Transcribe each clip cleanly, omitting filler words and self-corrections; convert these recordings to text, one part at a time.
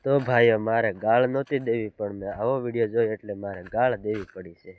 તો ભાઈઓ મારે ગાળ નહોતી દેવી પણ મેં આવો વિડીયો જોયો એટલે મારે ગાળ દેવી પડી છે.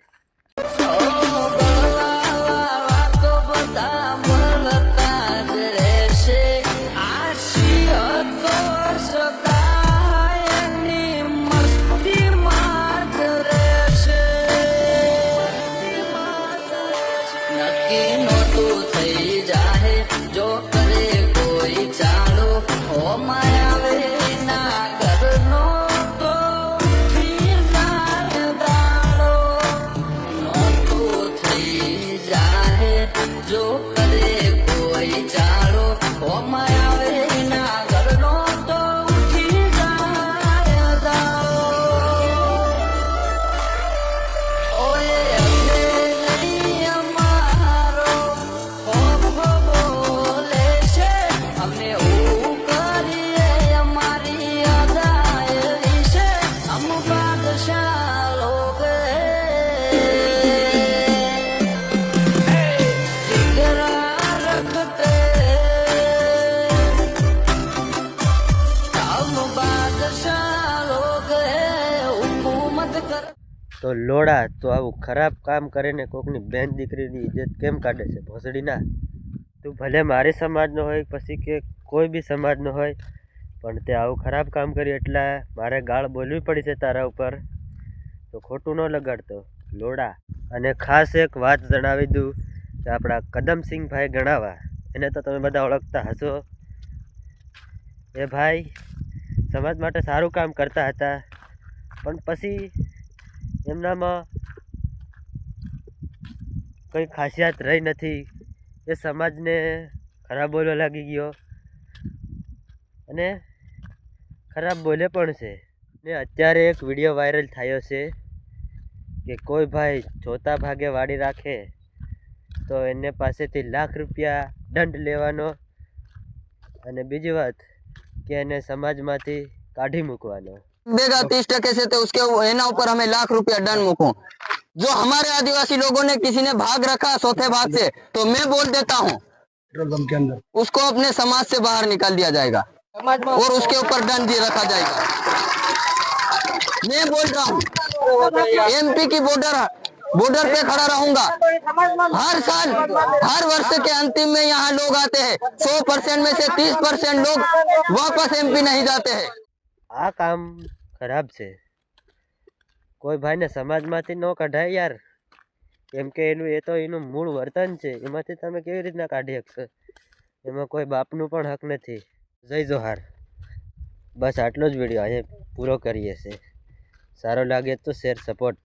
તો લોડા તો આવું ખરાબ કામ કરીને કોકની બેન દીકરીની ઇજ્જત કેમ કાઢે છે ભોસડી ના? તું ભલે મારી સમાજનો હોય પછી કે કોઈ બી સમાજનો હોય પણ તે આવું ખરાબ કામ કર્યું એટલે મારે ગાળ બોલવી પડી છે તારા ઉપર. તો ખોટું ન લગાડતો લોડા. અને ખાસ એક વાત જણાવી દઉં કે આપણા કદમસિંહભાઈ ગણાવા, એને તો તમે બધા ઓળખતા હશો. એ ભાઈ સમાજ માટે સારું કામ કરતા હતા પણ પછી એમનામાં કંઈ ખાસિયત રહી નથી. એ સમાજને ખરાબ બોલવા લાગી ગયો અને ખરાબ બોલે પણ છે. ને અત્યારે એક વિડીયો વાયરલ થયો છે કે કોઈ ભાઈ ચોથા ભાગે વાડી રાખે તો એને પાસેથી ₹1,00,000 દંડ લેવાનો અને બીજી વાત કે એને સમાજમાંથી કાઢી મૂકવાનો. देगा 30% से तो उसके एना ऊपर हमें ₹1,00,000 दंड मुकूं। जो हमारे आदिवासी लोगों ने किसी ने भाग रखा चौथे भाग से तो मैं बोल देता हूँ के अंदर उसको अपने समाज से बाहर निकाल दिया जाएगा और उसके ऊपर दंड भी रखा जाएगा। मैं बोल रहा हूँ एमपी की बॉर्डर पे खड़ा रहूंगा। हर साल हर वर्ष के अंतिम में यहाँ लोग आते हैं। 100% में से 30% लोग वापस एमपी नहीं जाते हैं। આ કામ ખરાબ છે. કોઈ ભાઈને સમાજમાંથી ન કઢાય યાર, કેમ કે એનું મૂળ વર્તન છે, એમાંથી તમે કેવી રીતના કાઢી શકશો? એમાં કોઈ બાપનું પણ હક નથી. જય જોહાર. બસ આટલો જ વિડીયો અહીંયા પૂરો કરીએ છીએ. સારો લાગે તો શેર સપોર્ટ.